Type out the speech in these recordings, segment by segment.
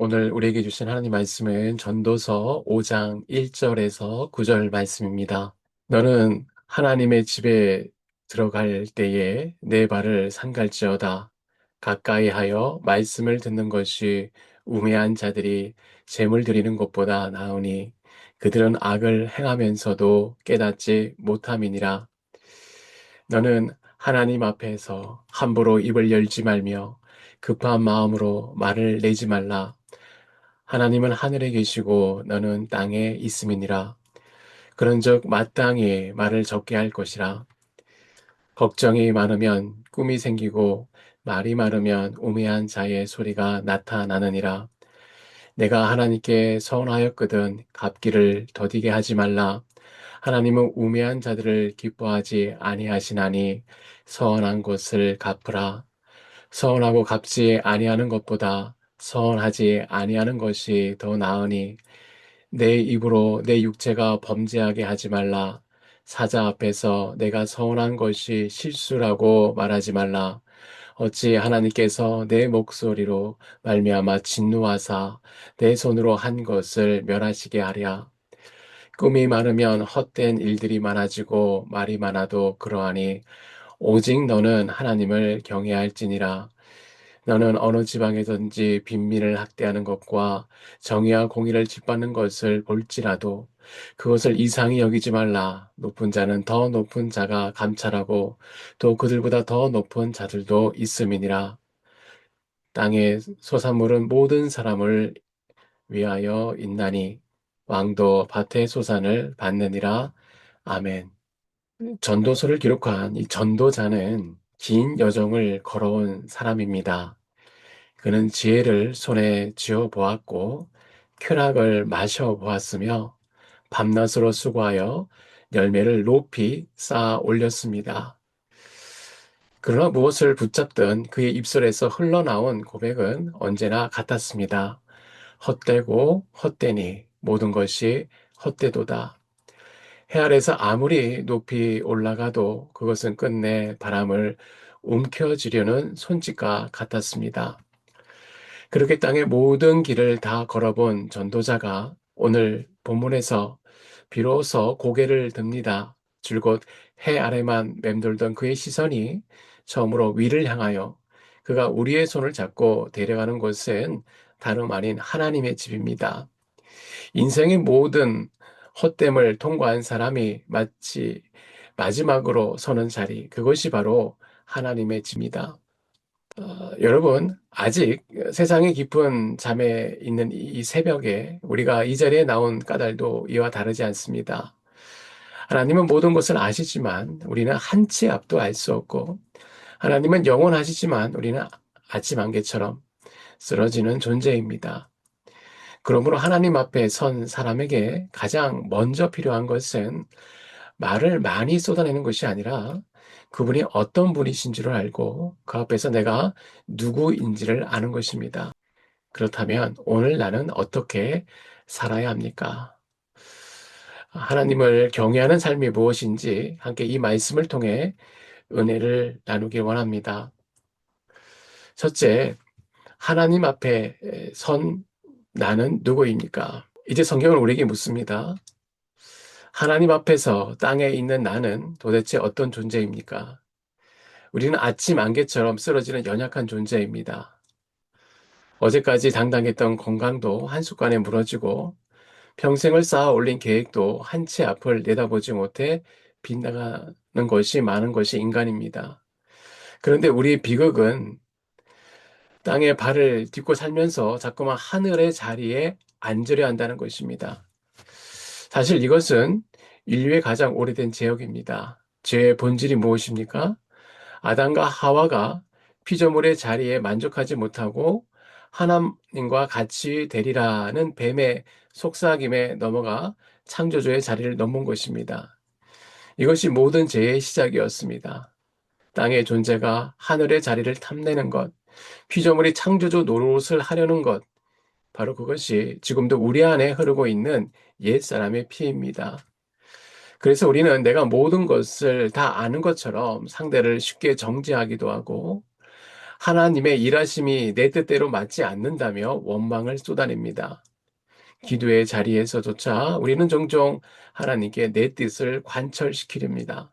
오늘 우리에게 주신 하나님 말씀은 전도서 5장 1절에서 9절 말씀입니다. 너는 하나님의 집에 들어갈 때에 내 발을 삼갈지어다. 가까이 하여 말씀을 듣는 것이 우매한 자들이 재물 드리는 것보다 나으니 그들은 악을 행하면서도 깨닫지 못함이니라. 너는 하나님 앞에서 함부로 입을 열지 말며 급한 마음으로 말을 내지 말라. 하나님은 하늘에 계시고 너는 땅에 있음이니라. 그런즉 마땅히 말을 적게 할 것이라. 걱정이 많으면 꿈이 생기고 말이 많으면 우매한 자의 소리가 나타나느니라. 내가 하나님께 서원하였거든 갚기를 더디게 하지 말라. 하나님은 우매한 자들을 기뻐하지 아니하시나니 서원한 것을 갚으라. 서원하고 갚지 아니하는 것보다 서원하지 아니하는 것이 더 나으니 내 입으로 내 육체가 범죄하게 하지 말라. 사자 앞에서 내가 서운한 것이 실수라고 말하지 말라. 어찌 하나님께서 내 목소리로 말미암아 진노하사 내 손으로 한 것을 멸하시게 하랴. 꿈이 많으면 헛된 일들이 많아지고 말이 많아도 그러하니 오직 너는 하나님을 경외할지니라. 너는 어느 지방에든지 빈민을 학대하는 것과 정의와 공의를 짓밟는 것을 볼지라도 그것을 이상히 여기지 말라. 높은 자는 더 높은 자가 감찰하고 또 그들보다 더 높은 자들도 있음이니라. 땅의 소산물은 모든 사람을 위하여 있나니 왕도 밭의 소산을 받느니라. 아멘. 전도서를 기록한 이 전도자는 긴 여정을 걸어온 사람입니다. 그는 지혜를 손에 쥐어 보았고 쾌락을 마셔 보았으며 밤낮으로 수고하여 열매를 높이 쌓아 올렸습니다. 그러나 무엇을 붙잡든 그의 입술에서 흘러나온 고백은 언제나 같았습니다. 헛되고 헛되니 모든 것이 헛되도다. 해 아래서 아무리 높이 올라가도 그것은 끝내 바람을 움켜쥐려는 손짓과 같았습니다. 그렇게 땅의 모든 길을 다 걸어본 전도자가 오늘 본문에서 비로소 고개를 듭니다. 줄곧 해 아래만 맴돌던 그의 시선이 처음으로 위를 향하여 그가 우리의 손을 잡고 데려가는 곳은 다름 아닌 하나님의 집입니다. 인생의 모든 헛됨을 통과한 사람이 마치 마지막으로 서는 자리, 그것이 바로 하나님의 집입니다. 여러분, 아직 세상의 깊은 잠에 있는 이 새벽에 우리가 이 자리에 나온 까닭도 이와 다르지 않습니다. 하나님은 모든 것을 아시지만 우리는 한 치 앞도 알 수 없고, 하나님은 영원하시지만 우리는 아침 안개처럼 쓰러지는 존재입니다. 그러므로 하나님 앞에 선 사람에게 가장 먼저 필요한 것은 말을 많이 쏟아내는 것이 아니라 그분이 어떤 분이신 줄을 알고 그 앞에서 내가 누구인지를 아는 것입니다. 그렇다면 오늘 나는 어떻게 살아야 합니까? 하나님을 경외하는 삶이 무엇인지 함께 이 말씀을 통해 은혜를 나누길 원합니다. 첫째, 하나님 앞에 선 나는 누구입니까? 이제 성경은 우리에게 묻습니다. 하나님 앞에서 땅에 있는 나는 도대체 어떤 존재입니까? 우리는 아침 안개처럼 쓰러지는 연약한 존재입니다. 어제까지 당당했던 건강도 한순간에 무너지고 평생을 쌓아 올린 계획도 한 치 앞을 내다보지 못해 빗나가는 것이 많은 것이 인간입니다. 그런데 우리의 비극은 땅에 발을 딛고 살면서 자꾸만 하늘의 자리에 앉으려 한다는 것입니다. 사실 이것은 인류의 가장 오래된 죄악입니다. 죄의 본질이 무엇입니까? 아담과 하와가 피조물의 자리에 만족하지 못하고 하나님과 같이 되리라는 뱀의 속삭임에 넘어가 창조주의 자리를 넘은 것입니다. 이것이 모든 죄의 시작이었습니다. 땅의 존재가 하늘의 자리를 탐내는 것, 피조물이 창조주 노릇을 하려는 것, 바로 그것이 지금도 우리 안에 흐르고 있는 옛사람의 피입니다. 그래서 우리는 내가 모든 것을 다 아는 것처럼 상대를 쉽게 정죄하기도 하고 하나님의 일하심이 내 뜻대로 맞지 않는다며 원망을 쏟아냅니다. 기도의 자리에서조차 우리는 종종 하나님께 내 뜻을 관철시키렵니다.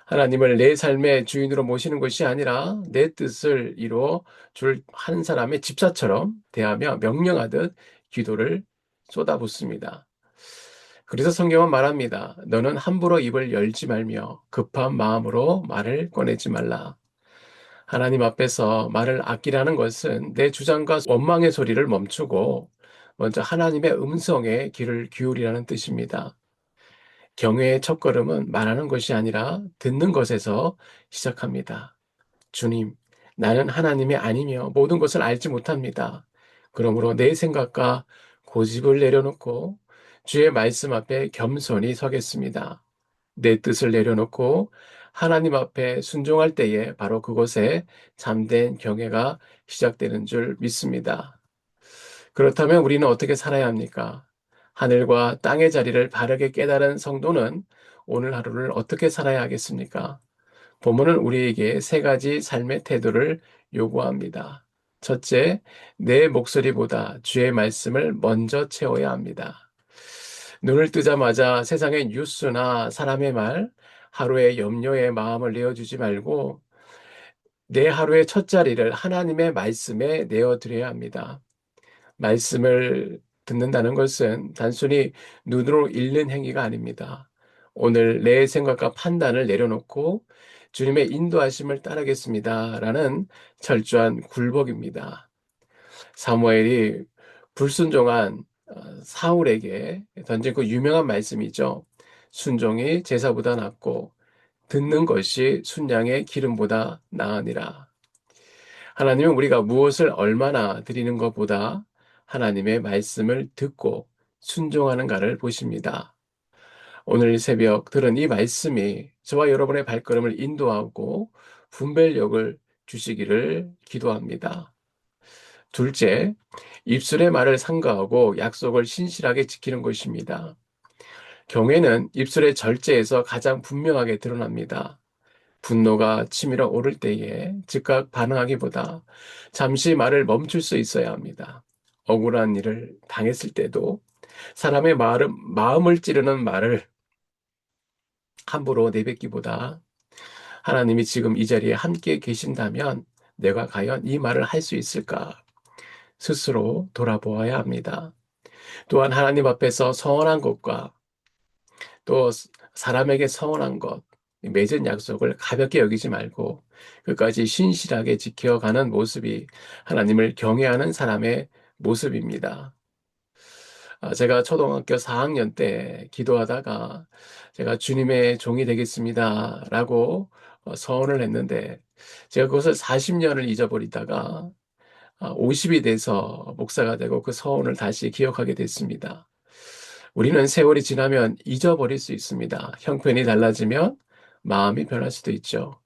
하나님을 내 삶의 주인으로 모시는 것이 아니라 내 뜻을 이루어 줄 한 사람의 집사처럼 대하며 명령하듯 기도를 쏟아붓습니다. 그래서 성경은 말합니다. 너는 함부로 입을 열지 말며 급한 마음으로 말을 꺼내지 말라. 하나님 앞에서 말을 아끼라는 것은 내 주장과 원망의 소리를 멈추고 먼저 하나님의 음성에 귀를 기울이라는 뜻입니다. 경외의 첫걸음은 말하는 것이 아니라 듣는 것에서 시작합니다. 주님, 나는 하나님이 아니며 모든 것을 알지 못합니다. 그러므로 내 생각과 고집을 내려놓고 주의 말씀 앞에 겸손히 서겠습니다. 내 뜻을 내려놓고 하나님 앞에 순종할 때에 바로 그곳에 참된 경외가 시작되는 줄 믿습니다. 그렇다면 우리는 어떻게 살아야 합니까? 하늘과 땅의 자리를 바르게 깨달은 성도는 오늘 하루를 어떻게 살아야 하겠습니까? 본문은 우리에게 세 가지 삶의 태도를 요구합니다. 첫째, 내 목소리보다 주의 말씀을 먼저 채워야 합니다. 눈을 뜨자마자 세상의 뉴스나 사람의 말, 하루의 염려에 마음을 내어주지 말고 내 하루의 첫 자리를 하나님의 말씀에 내어드려야 합니다. 말씀을 듣는다는 것은 단순히 눈으로 읽는 행위가 아닙니다. 오늘 내 생각과 판단을 내려놓고 주님의 인도하심을 따르겠습니다. 라는 철저한 굴복입니다. 사무엘이 불순종한 사울에게 던진 그 유명한 말씀이죠. 순종이 제사보다 낫고 듣는 것이 순양의 기름보다 나으니라. 하나님은 우리가 무엇을 얼마나 드리는 것보다 하나님의 말씀을 듣고 순종하는가를 보십니다. 오늘 새벽 들은 이 말씀이 저와 여러분의 발걸음을 인도하고 분별력을 주시기를 기도합니다. 둘째, 입술의 말을 삼가하고 약속을 신실하게 지키는 것입니다. 경외는 입술의 절제에서 가장 분명하게 드러납니다. 분노가 치밀어 오를 때에 즉각 반응하기보다 잠시 말을 멈출 수 있어야 합니다. 억울한 일을 당했을 때도 사람의 마음을 찌르는 말을 함부로 내뱉기보다 하나님이 지금 이 자리에 함께 계신다면 내가 과연 이 말을 할 수 있을까 스스로 돌아보아야 합니다. 또한 하나님 앞에서 서운한 것과 또 사람에게 서운한 것, 맺은 약속을 가볍게 여기지 말고 끝까지 신실하게 지켜가는 모습이 하나님을 경외하는 사람의 모습입니다. 제가 초등학교 4학년 때 기도하다가 제가 주님의 종이 되겠습니다. 라고 서원을 했는데 제가 그것을 40년을 잊어버리다가 50이 돼서 목사가 되고 그 서원을 다시 기억하게 됐습니다. 우리는 세월이 지나면 잊어버릴 수 있습니다. 형편이 달라지면 마음이 변할 수도 있죠.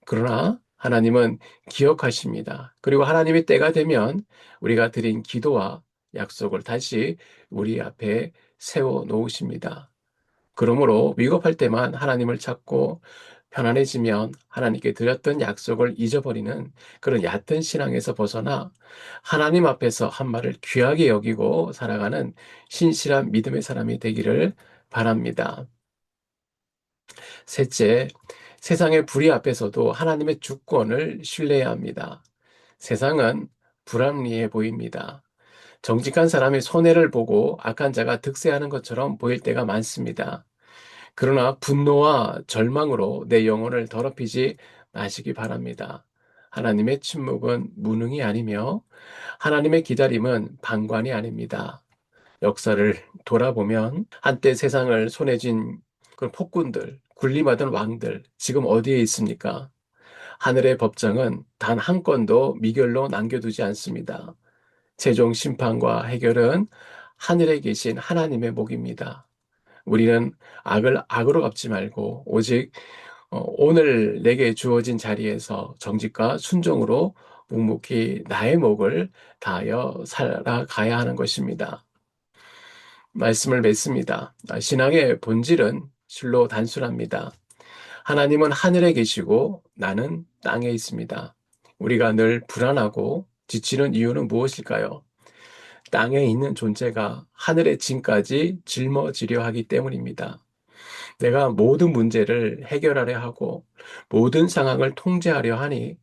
그러나 하나님은 기억하십니다. 그리고 하나님의 때가 되면 우리가 드린 기도와 약속을 다시 우리 앞에 세워 놓으십니다. 그러므로 위급할 때만 하나님을 찾고 편안해지면 하나님께 드렸던 약속을 잊어버리는 그런 얕은 신앙에서 벗어나 하나님 앞에서 한 말을 귀하게 여기고 살아가는 신실한 믿음의 사람이 되기를 바랍니다. 셋째, 세상의 불의 앞에서도 하나님의 주권을 신뢰해야 합니다. 세상은 불합리해 보입니다. 정직한 사람의 손해를 보고 악한 자가 득세하는 것처럼 보일 때가 많습니다. 그러나 분노와 절망으로 내 영혼을 더럽히지 마시기 바랍니다. 하나님의 침묵은 무능이 아니며 하나님의 기다림은 방관이 아닙니다. 역사를 돌아보면 한때 세상을 손에 쥔 그 폭군들, 군림하던 왕들 지금 어디에 있습니까? 하늘의 법정은 단 한 건도 미결로 남겨두지 않습니다. 최종 심판과 해결은 하늘에 계신 하나님의 몫입니다. 우리는 악을 악으로 갚지 말고 오직 오늘 내게 주어진 자리에서 정직과 순종으로 묵묵히 나의 몫을 다하여 살아가야 하는 것입니다. 말씀을 맺습니다. 신앙의 본질은 실로 단순합니다. 하나님은 하늘에 계시고 나는 땅에 있습니다. 우리가 늘 불안하고 지치는 이유는 무엇일까요? 땅에 있는 존재가 하늘의 짐까지 짊어지려 하기 때문입니다. 내가 모든 문제를 해결하려 하고 모든 상황을 통제하려 하니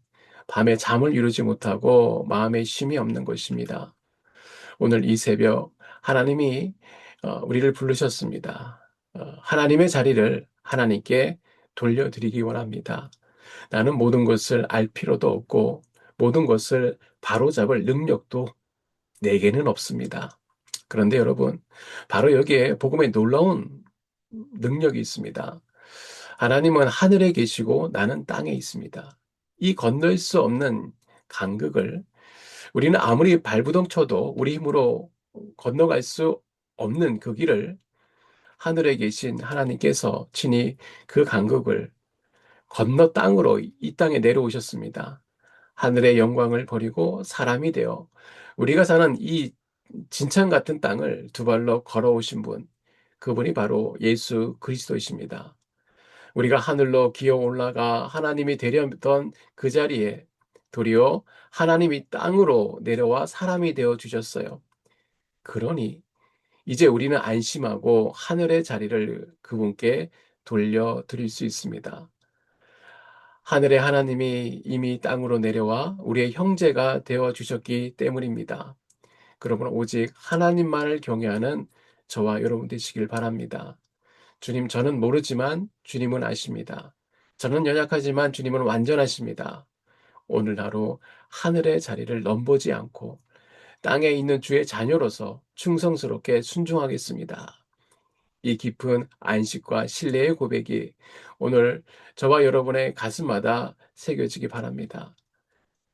밤에 잠을 이루지 못하고 마음에 쉼이 없는 것입니다. 오늘 이 새벽 하나님이 우리를 부르셨습니다. 하나님의 자리를 하나님께 돌려드리기 원합니다. 나는 모든 것을 알 필요도 없고 모든 것을 바로잡을 능력도 내게는 없습니다. 그런데 여러분, 바로 여기에 복음의 놀라운 능력이 있습니다. 하나님은 하늘에 계시고 나는 땅에 있습니다. 이 건널 수 없는 간극을 우리는 아무리 발부동 쳐도 우리 힘으로 건너갈 수 없는 그 길을 하늘에 계신 하나님께서 친히 그 간극을 건너 땅으로 이 땅에 내려오셨습니다. 하늘의 영광을 버리고 사람이 되어 우리가 사는 이 진창 같은 땅을 두 발로 걸어오신 분, 그분이 바로 예수 그리스도이십니다. 우리가 하늘로 기어 올라가 하나님이 되려던 그 자리에 도리어 하나님이 땅으로 내려와 사람이 되어 주셨어요. 그러니 이제 우리는 안심하고 하늘의 자리를 그분께 돌려드릴 수 있습니다. 하늘의 하나님이 이미 땅으로 내려와 우리의 형제가 되어 주셨기 때문입니다. 그러므로 오직 하나님만을 경외하는 저와 여러분 되시길 바랍니다. 주님, 저는 모르지만 주님은 아십니다. 저는 연약하지만 주님은 완전하십니다. 오늘 하루 하늘의 자리를 넘보지 않고 땅에 있는 주의 자녀로서 충성스럽게 순종하겠습니다. 이 깊은 안식과 신뢰의 고백이 오늘 저와 여러분의 가슴마다 새겨지기 바랍니다.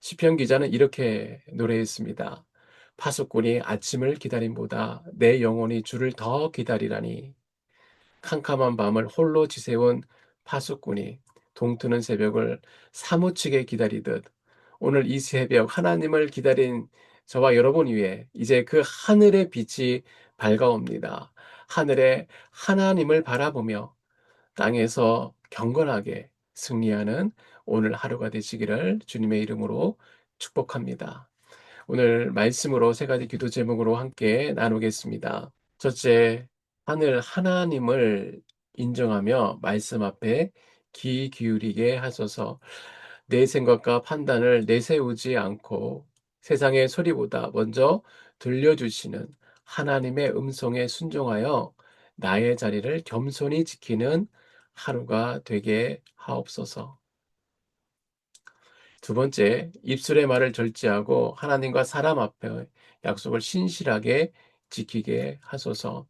시편 기자는 이렇게 노래했습니다. 파수꾼이 아침을 기다림보다 내 영혼이 주를 더 기다리라니. 캄캄한 밤을 홀로 지새운 파수꾼이 동트는 새벽을 사무치게 기다리듯 오늘 이 새벽 하나님을 기다린 저와 여러분 위에 이제 그 하늘의 빛이 밝아옵니다. 하늘에 하나님을 바라보며 땅에서 경건하게 승리하는 오늘 하루가 되시기를 주님의 이름으로 축복합니다. 오늘 말씀으로 세 가지 기도 제목으로 함께 나누겠습니다. 첫째, 하늘 하나님을 인정하며 말씀 앞에 귀 기울이게 하소서. 내 생각과 판단을 내세우지 않고 세상의 소리보다 먼저 들려주시는 하나님의 음성에 순종하여 나의 자리를 겸손히 지키는 하루가 되게 하옵소서. 두 번째, 입술의 말을 절제하고 하나님과 사람 앞에 약속을 신실하게 지키게 하소서.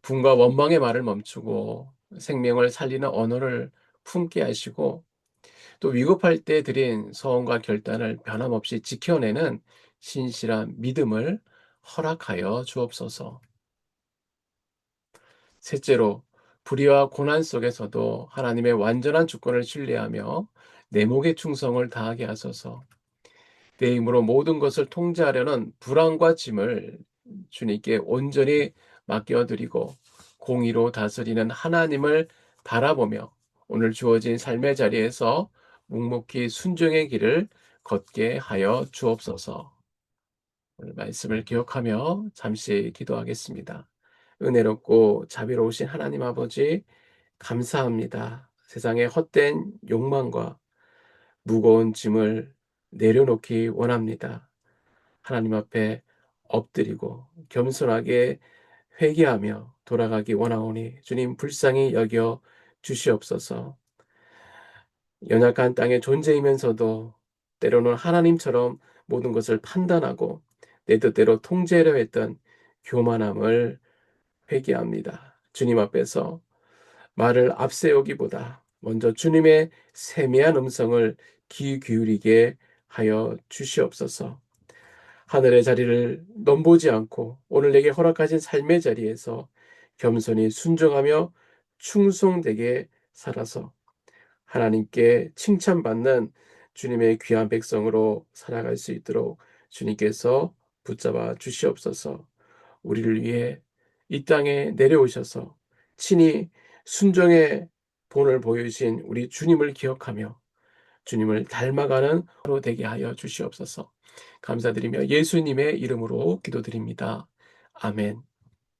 분과 원망의 말을 멈추고 생명을 살리는 언어를 품게 하시고 또 위급할 때 드린 서원과 결단을 변함없이 지켜내는 신실한 믿음을 허락하여 주옵소서. 셋째로, 불의와 고난 속에서도 하나님의 완전한 주권을 신뢰하며 내 목의 충성을 다하게 하소서. 내 힘으로 모든 것을 통제하려는 불안과 짐을 주님께 온전히 맡겨드리고 공의로 다스리는 하나님을 바라보며 오늘 주어진 삶의 자리에서 묵묵히 순종의 길을 걷게 하여 주옵소서. 오늘 말씀을 기억하며 잠시 기도하겠습니다. 은혜롭고 자비로우신 하나님 아버지, 감사합니다. 세상의 헛된 욕망과 무거운 짐을 내려놓기 원합니다. 하나님 앞에 엎드리고 겸손하게 회개하며 돌아가기 원하오니 주님 불쌍히 여겨 주시옵소서. 연약한 땅의 존재이면서도 때로는 하나님처럼 모든 것을 판단하고 내 뜻대로 통제하려 했던 교만함을 회개합니다. 주님 앞에서 말을 앞세우기보다 먼저 주님의 세미한 음성을 귀 기울이게 하여 주시옵소서. 하늘의 자리를 넘보지 않고 오늘 내게 허락하신 삶의 자리에서 겸손히 순종하며 충성되게 살아서 하나님께 칭찬받는 주님의 귀한 백성으로 살아갈 수 있도록 주님께서 붙잡아 주시옵소서. 우리를 위해 이 땅에 내려오셔서 친히 순종의 본을 보여주신 우리 주님을 기억하며 주님을 닮아가는 하루 되게 하여 주시옵소서. 감사드리며 예수님의 이름으로 기도드립니다. 아멘.